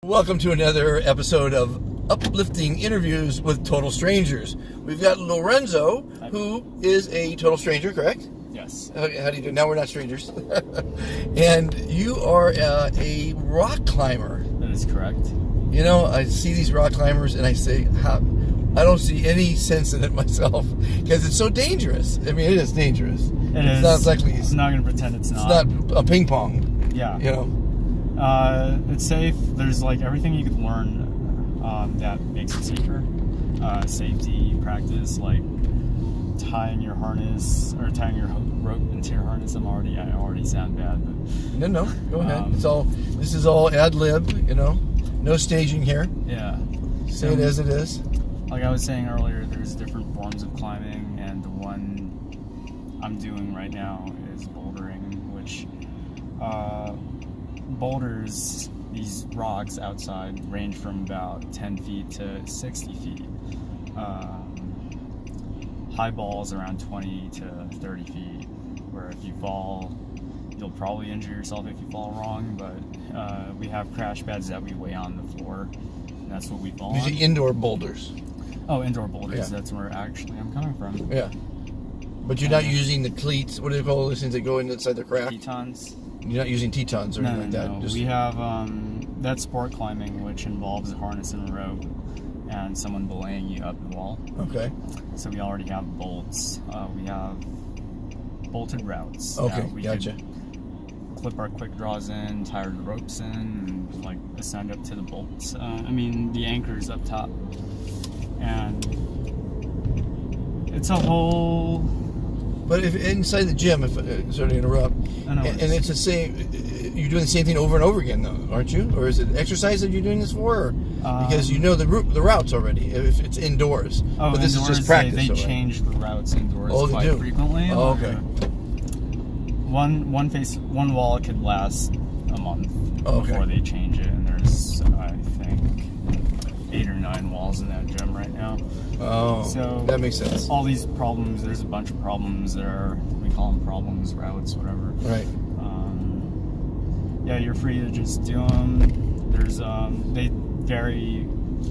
Welcome to another episode of Uplifting Interviews with Total Strangers. We've got Lorenzo, who is a total stranger, correct? Yes. How do you do? Now we're not strangers. And you are a rock climber. That is correct. You know, I see these rock climbers and I say, I don't see any sense in it myself because it's so dangerous. I mean, it is dangerous. It's not exactly. I'm not going to pretend it's not. It's not a ping pong. Yeah. You know. It's safe. There's like everything you could learn that makes it safer. Safety practice, like tying your harness or tying your rope into your harness. I already sound bad, but no, go ahead. This is all ad lib. You know, no staging here. Yeah. Say it as it is. Like I was saying earlier, there's different forms of climbing, and the one I'm doing right now is bouldering, which boulders, these rocks outside, range from about 10 feet to 60 feet. High balls around 20 to 30 feet, where if you fall, you'll probably injure yourself if you fall wrong, but we have crash pads that we lay on the floor, and that's what we fall on. Usually indoor boulders. Oh, indoor boulders, Yeah. That's where actually I'm coming from. Yeah. But you're not using the cleats, what do they call those things that go inside the crack? Tetons. You're not using tetons or anything like that? No. Just... We have that's sport climbing, which involves a harness and a rope and someone belaying you up the wall. Okay. So we already have bolts. We have bolted routes. Okay, We gotcha. could clip our quick draws in, tie the ropes in, and like ascend up to the bolts. The anchors up top. And it's a whole... But if inside the gym, sorry to interrupt, and it's the same, you're doing the same thing over and over again, though, aren't you? Or is it exercise that you're doing this for? Or, because you know the routes already, if it's indoors. Oh, but this indoors, is just practice. They change the routes indoors quite frequently. Oh, okay. One wall could last a month before they change it, and there's, I think, 8 or 9 walls in that gym right now. Oh, so that makes sense. All these problems, there's a bunch of problems there. We call them problems, routes, whatever. Right. Yeah, you're free to just do them. There's they vary.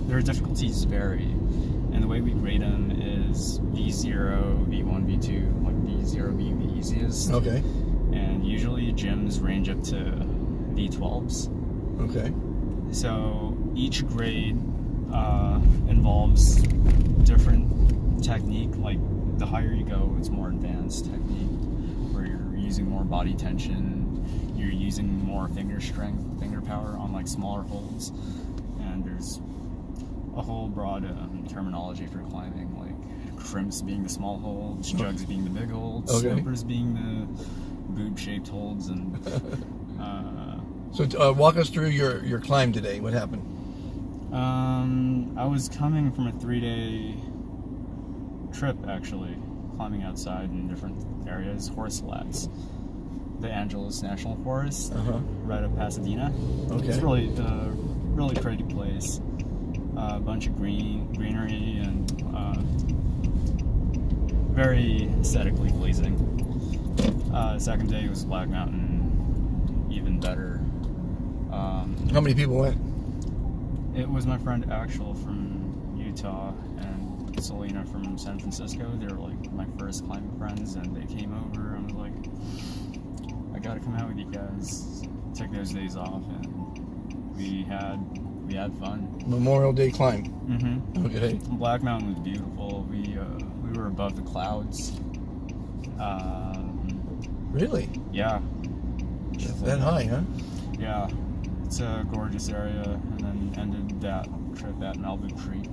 Their difficulties vary, and the way we grade them is V0, V1, V2. Like V0 being the easiest. Okay. And usually gyms range up to V12s. Okay. So each grade involves different technique. Like the higher you go, it's more advanced technique, where you're using more body tension, you're using more finger strength, finger power on like smaller holds, and there's a whole broad terminology for climbing, like crimps being the small holds, jugs being the big holds, slopers being the boob-shaped holds, and So walk us through your climb today. What happened? I was coming from a 3-day trip, actually, climbing outside in different areas, horse slats. The Angeles National Forest, right up Pasadena. Okay. It's really pretty place. A bunch of greenery and very aesthetically pleasing. Second day was Black Mountain, even better. How many people went? It was my friend Axel from Utah and Selena from San Francisco. They were like my first climbing friends, and they came over and was like, I gotta come out with you guys. Took those days off, and we had fun. Memorial Day climb. Mm-hmm. Okay. Black Mountain was beautiful. We were above the clouds. Really? Yeah. That high, huh? Yeah. It's a gorgeous area, and then ended that trip at Malibu Creek,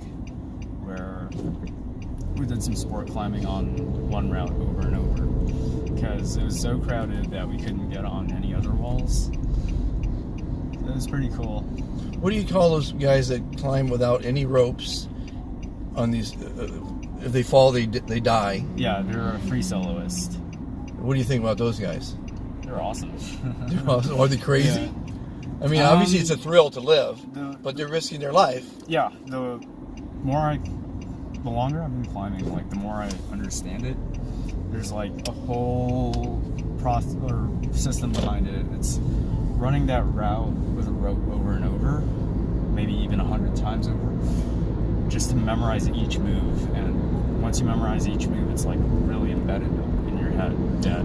where we did some sport climbing on one route over and over, because it was so crowded that we couldn't get on any other walls. It was pretty cool. What do you call those guys that climb without any ropes on these? If they fall, they die. Yeah, they're a free soloist. What do you think about those guys? They're awesome. They're awesome. Are they crazy? Yeah. I mean, obviously it's a thrill to live, but they're risking their life. Yeah, the longer I've been climbing, like the more I understand it. There's like a whole system behind it. It's running that route with a rope over and over times over, just to memorize each move. And once you memorize each move, it's like really embedded in your head.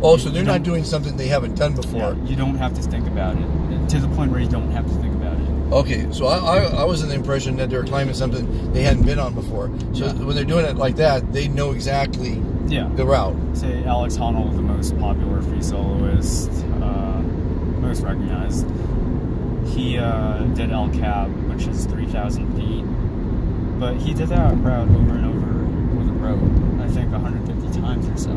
So they're not doing something they haven't done before. Yeah, you don't have to think about it, to the point where you don't have to think about it. Okay, so I was in the impression that they were climbing something they hadn't been on before. So when they're doing it like that, they know exactly the route. Say Alex Honnold, the most popular free soloist, most recognized, he did El Cab, which is 3,000 feet. But he did that route over and over with a rope, I think 150 times or so.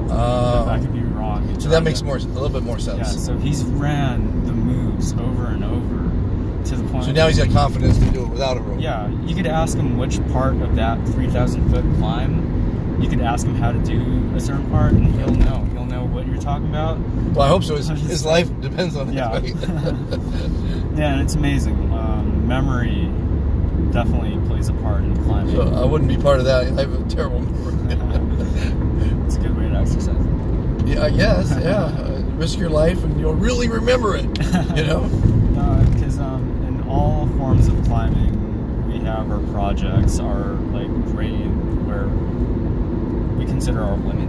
I could be wrong. So that makes a little bit more sense. Yeah, so he's ran the moves over and over to the point. So now he's got confidence to do it without a rope. Yeah, you could ask him which part of that 3,000-foot climb. You could ask him how to do a certain part, and he'll know. He'll know what you're talking about. Well, I hope so. His life depends on it. Yeah. Yeah, and it's amazing. Memory definitely plays a part in climbing. So I wouldn't be part of that. I have a terrible memory. It's a good way to exercise. Yeah, I guess. Yeah, risk your life, and you'll really remember it. You know. Because in all forms of climbing, we have our projects, our like grade where we consider our limit.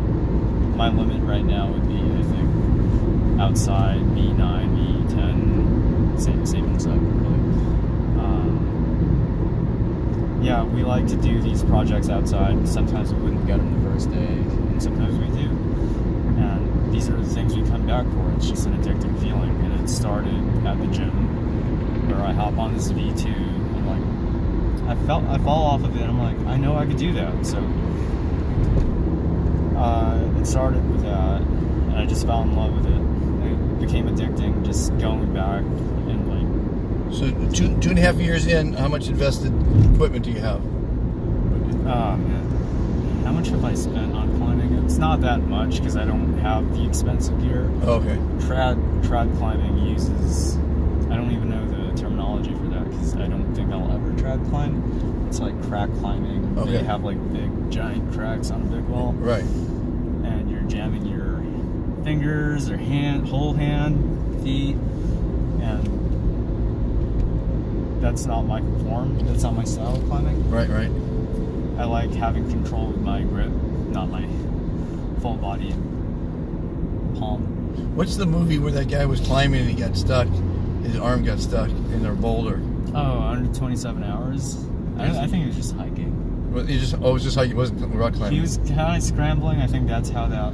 My limit right now would be, I think, outside B9, B10, same inside, really. Yeah, we like to do these projects outside. Sometimes we wouldn't get them the first day, and sometimes we do. And these are the things we come back for. It's just an addictive feeling, and it started at the gym, where I hop on this V2, and like, I fall off of it, I'm like, I know I could do that, so it started with that, and I just fell in love with it. It became addicting, just going back, and like... So 2.5 years in, how much invested equipment do you have? Man, how much have I spent on climbing? It's not that much, because I don't have the expensive gear. Okay. Trad climbing uses... I don't even know the terminology for that, because I don't think I'll ever trad climb. It's like crack climbing. Okay. They have like big, giant cracks on a big wall. Right. And you're jamming your fingers or whole hand, feet, and that's not my form. That's not my style of climbing. Right. I like having control with my grip, not my full body and palm. What's the movie where that guy was climbing and he got stuck? His arm got stuck in a boulder. Oh, 127 hours? I think he was just hiking. It was just hiking. It wasn't rock climbing. He was kind of scrambling. I think that's how that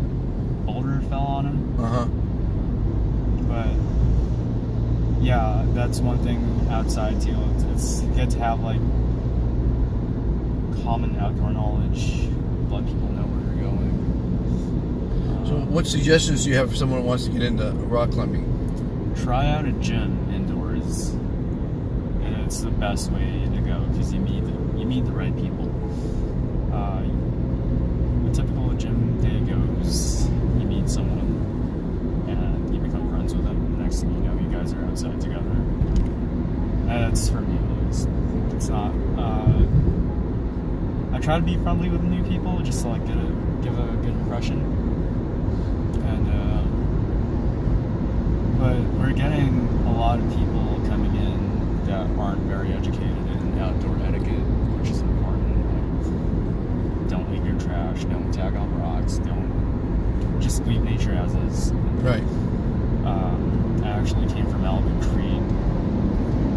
boulder fell on him. But yeah, that's one thing outside too. It's good to have like common outdoor knowledge. Let people know where you're going. So, what suggestions do you have for someone who wants to get into rock climbing? Try out a gym indoors, and it's the best way to go because you meet the right people. A typical gym day goes, you meet someone and you become friends with them. The next thing you know, you guys are outside together. That's for me at least. It's not. I try to be friendly with new people just to like give a good impression. But we're getting a lot of people coming in that aren't very educated in outdoor etiquette, which is important. Like, don't leave your trash, don't tag on rocks, don't just leave nature as is. Right. I actually came from Alvin Creek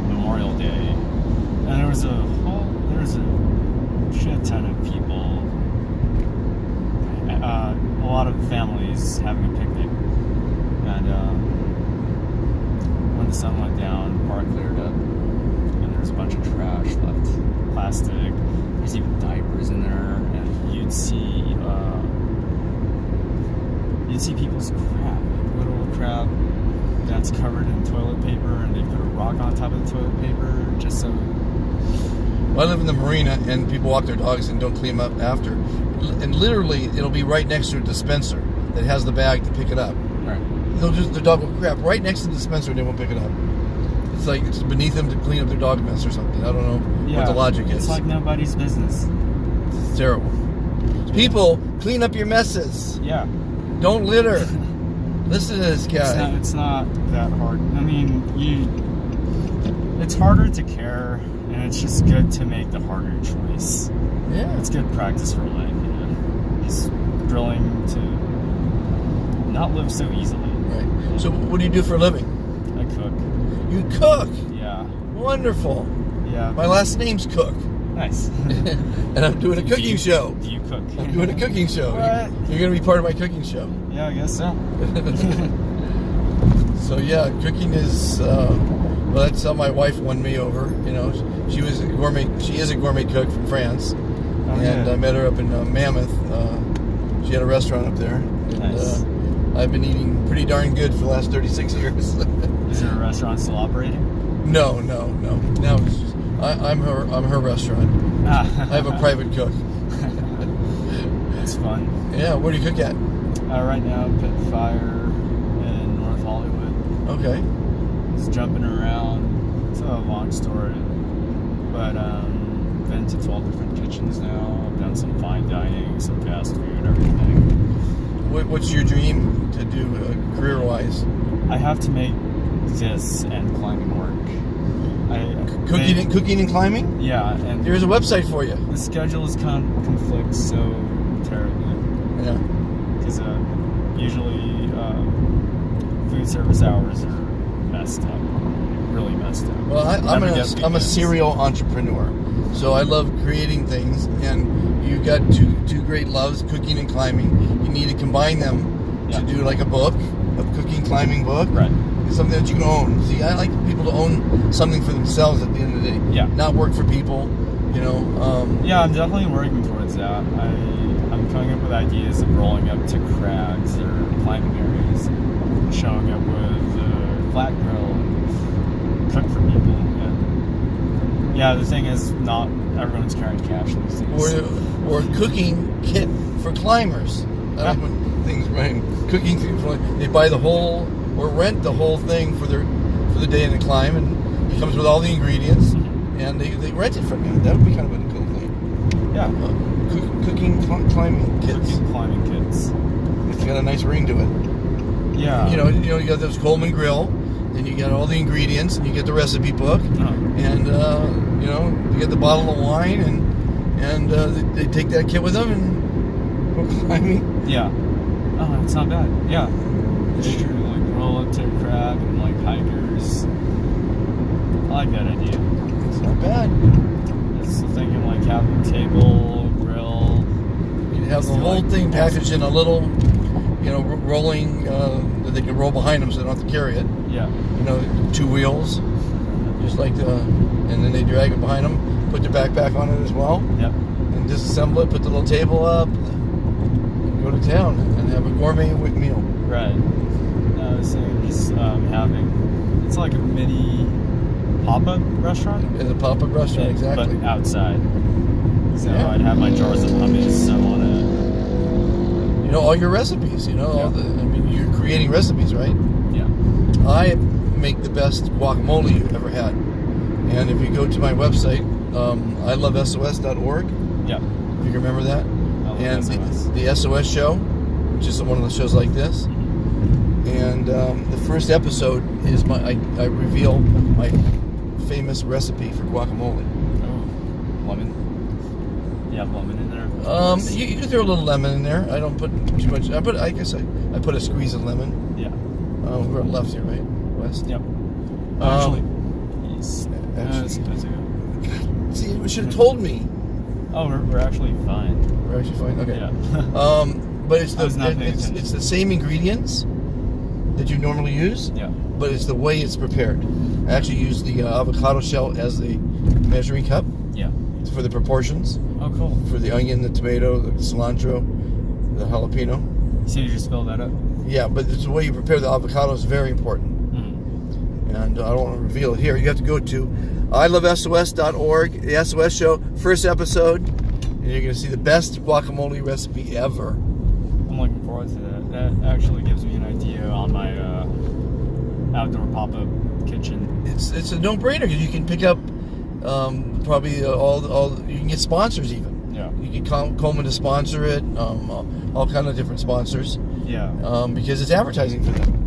Memorial Day, and there was a shit ton of people, a lot of families having a picnic, and when the sun went down, the park cleared up, and there's a bunch of trash left, plastic. There's even diapers in there, and you'd see people's crap, like literal crap that's covered in toilet paper, and they put a rock on top of the toilet paper just so. Well, I live in the marina, and people walk their dogs and don't clean them up after. And literally, it'll be right next to a dispenser that has the bag to pick it up. Right. Their dog will crap right next to the dispenser, and they won't pick it up. It's like it's beneath them to clean up their dog mess or something. I don't know what the logic is. It's like nobody's business. It's terrible. People, clean up your messes. Yeah. Don't litter. Listen to this guy. It's not that hard. I mean, it's harder to care, and And it's just good to make the harder choice. Yeah. It's good practice for life, you know. Just drilling to not live so easily. Right. So what do you do for a living? I cook. You cook? Yeah. Wonderful. Yeah. My last name's Cook. Nice. And I'm doing a cooking show. Do you cook? I'm doing a cooking show. What? You're going to be part of my cooking show. Yeah, I guess so. So yeah, cooking is well, that's how my wife won me over. You know, she is a gourmet cook from France, and I met her up in Mammoth. She had a restaurant up there. And, Nice. I've been eating pretty darn good for the last 36 years. Is there a restaurant still operating? No. Now it's just, I'm her restaurant. I have a private cook. It's fun. Yeah, where do you cook at? Right now, Pit Fire in North Hollywood. Okay. Just jumping around. It's a long story, but been to 12 different kitchens now. I've done some fine dining, some fast food, everything. What's your dream to do career-wise? I have to make this and climbing work. Cooking and climbing? Yeah, and There's a website for you. the schedules conflict so terribly. Yeah. Because usually food service hours are messed up, really messed up. Well, I'm a serial entrepreneur, so I love creating things, and you've got two great loves, cooking and climbing. You need to combine them to do like a book, a cooking climbing book. Right. It's something that you can own. See, I like people to own something for themselves at the end of the day. Yeah. Not work for people, you know. Yeah, I'm definitely working towards that. I'm coming up with ideas of rolling up to crags or climbing areas, and showing up with a flat grill and cook for people. And yeah, the thing is, not everyone's carrying cash these days. Or a cooking kit for climbers. I like when things run cooking things. They buy the whole or rent the whole thing for the day in the climb, and it comes with all the ingredients, and they rent it from you. That would be kind of a cool thing. Yeah. Cooking climbing kits. Cooking climbing kits. It's got a nice ring to it. Yeah. You know, you got this Coleman grill, and you got all the ingredients, and you get the recipe book, and you know, you get the bottle of wine, and they take that kit with them and go climbing. Yeah. Oh, it's not bad. Yeah. It's true. Like roll up to a crag and like hikers. I like that idea. It's not bad. Just thinking like having a table, grill. You have the whole thing packaged in a little, you know, rolling that they can roll behind them so they don't have to carry it. Yeah. You know, 2 wheels, just like and then they drag it behind them, put their backpack on it as well. Yep. And disassemble it, put the little table up, and go to town and have a gourmet meal. Right. I was saying just having, it's like a mini pop-up restaurant. It's a pop-up restaurant, exactly. But outside. So I'd have my jars of hummus on it. You know, all your recipes, you know, you're creating recipes, right? Yeah. I make the best guacamole you've ever had. And if you go to my website, ilovesos.org, yeah, if you remember that, and SOS. the SOS show, which is one of the shows like this, and the first episode is I reveal my famous recipe for guacamole. Oh, lemon. You have lemon in there? You can throw a little lemon in there. I don't put too much. I guess I put a squeeze of lemon. Yeah. We're on left here, right? West. Yep. Actually, east. See, you should have told me. Oh, we're actually fine. We're actually fine. Okay. Yeah. But it's the same ingredients that you normally use. Yeah. But it's the way it's prepared. I actually use the avocado shell as the measuring cup. Yeah. For the proportions. Oh, cool. For the onion, the tomato, the cilantro, the jalapeno. So you just fill that up? Yeah, but it's the way you prepare the avocado is very important. And I don't want to reveal it here. You have to go to ilovesos.org, the SOS show, first episode, and you're going to see the best guacamole recipe ever. I'm looking forward to that. That actually gives me an idea on my outdoor pop-up kitchen. It's a no-brainer because you can pick up probably all you can get sponsors even. Yeah. You can Coleman to sponsor it, all kind of different sponsors. Yeah. Because it's advertising for them.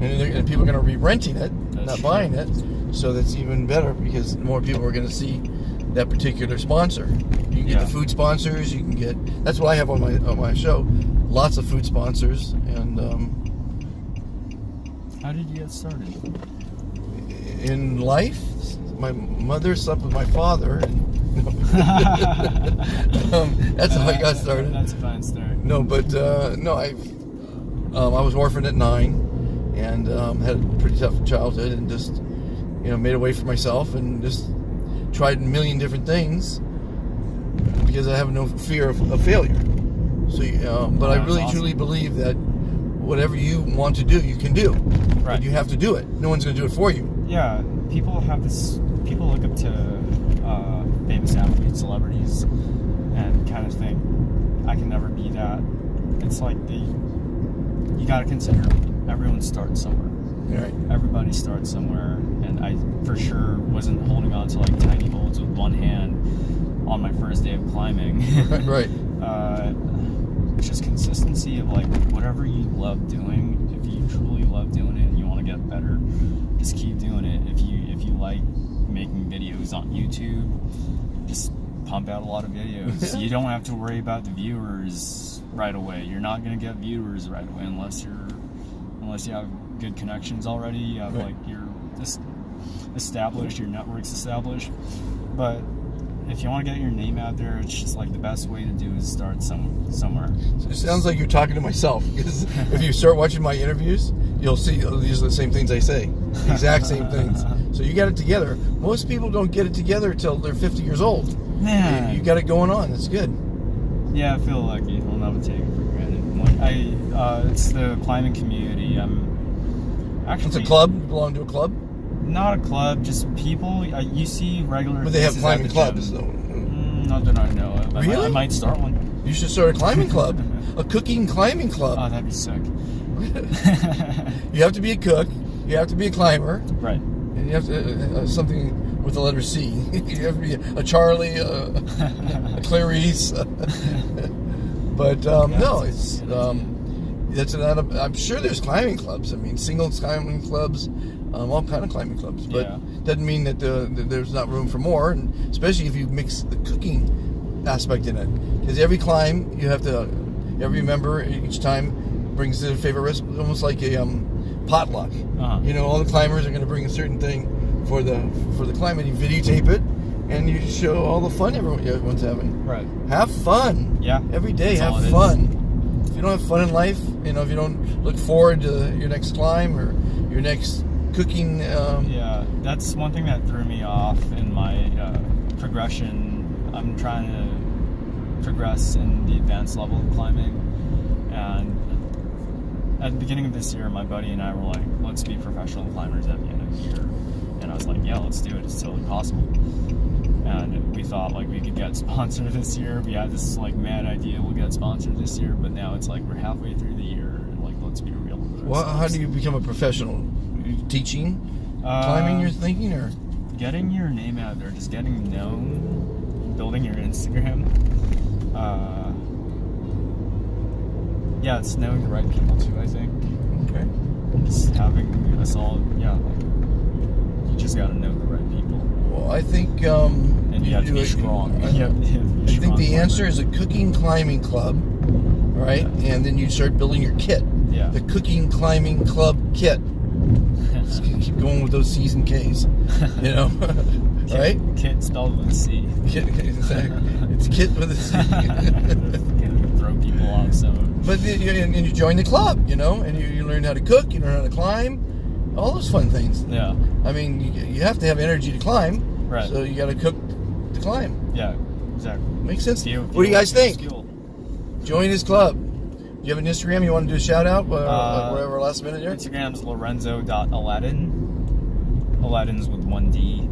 And people are going to be renting it, not buying it. So that's even better because more people are going to see that particular sponsor. You can get the food sponsors. You can get. That's what I have on my show. Lots of food sponsors. And how did you get started? In life, my mother slept with my father. That's how I got started. That's a fine start. No, but no, I was orphaned at 9, and had a pretty tough childhood, and just made a way for myself, and just tried a million different things because I have no fear of failure. So, but I really truly believe that whatever you want to do, you can do. Right. But you have to do it. No one's going to do it for you. Yeah, people have this. People look up to famous athletes, celebrities, and kind of think, I can never be that. It's like you got to consider everyone starts somewhere. Right. Everybody starts somewhere, and I for sure wasn't holding on to like tiny holds with one hand on my first day of climbing. Right. It's just consistency of like whatever you love doing. If you truly love doing it and you want to get better, just keep doing it. If you like making videos on YouTube, just pump out a lot of videos. You don't have to worry about the viewers right away. You're not gonna get viewers right away unless you have good connections already. You have like you're just established, your network's established. But if you want to get your name out there, it's just like the best way to do is start somewhere. So it sounds like you're talking to myself, because if you start watching my interviews, you'll see these are the same things I say, the exact same things. So you got it together. Most people don't get it together until they're 50 years old. Man, you got it going on. It's good. Yeah, I feel lucky. I'll never take it for granted. It's the climbing community. It's a club. You belong to a club. Not a club, just people. You see regular. But they have climbing clubs, though. Not that I know of. Really? I might start one. You should start a climbing club, a cooking climbing club. Oh, that'd be sick. You have to be a cook. You have to be a climber. Right. And you have to something with the letter C. You have to be a Charlie, a Clarice. But no, it's I'm sure there's climbing clubs. I mean, singles climbing clubs. All kind of climbing clubs, but doesn't mean that there's not room for more, and especially if you mix the cooking aspect in it. Because every climb, you have to, every member each time brings their favorite recipe, almost like a potluck. All the climbers are going to bring a certain thing for the climb, and you videotape it, and you show all the fun everyone's having. Right. Have fun. Yeah. Every day, have fun. If you don't have fun in life, if you don't look forward to your next climb or your next cooking. Yeah, that's one thing that threw me off in my progression. I'm trying to progress in the advanced level of climbing, and at the beginning of this year, my buddy and I were like, let's be professional climbers at the end of the year. And I was like, yeah, let's do it. It's totally possible. And we thought like we could get sponsored this year. We had this like mad idea we'll get sponsored this year, but now it's like we're halfway through the year, and like let's be real. Well, how do you become a professional? Teaching climbing, you're thinking, or getting your name out there, just getting known, building your Instagram. Yeah, it's knowing the right people too, I think. Okay. Just having a solid, you just got to know the right people. Well, I think and you have to be strong. I think the answer is a cooking climbing club, right? Yeah. And then you start building your kit. Yeah. The cooking climbing club kit. Keep going with those C's and K's, right? Kit spelled with a C. Kit, exactly. It's kit with a C. Throw people off, so. But and you join the club, and you learn how to cook, you learn how to climb, all those fun things. Yeah. I mean, you have to have energy to climb, right? So you got to cook to climb. Yeah, exactly. Makes sense. What do you guys think? Join his club. Do you have an Instagram you want to do a shout out? Whatever, last minute here. Instagram's lorenzo.aladdin. Aladdin's with 1 D.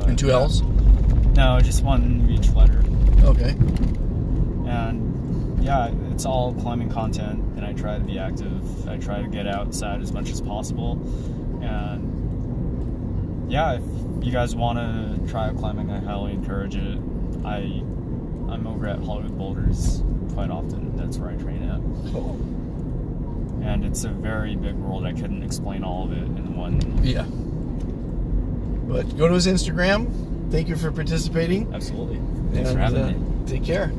And 2 L's? No, just one each letter. Okay. And yeah, it's all climbing content, and I try to be active. I try to get outside as much as possible. And yeah, if you guys want to try out climbing, I highly encourage it. I'm over at Hollywood Boulders quite often. That's where I train at. Cool. And it's a very big world. I couldn't explain all of it in one. Yeah. But go to his Instagram, thank you for participating. Absolutely. Thanks for having me. Take care.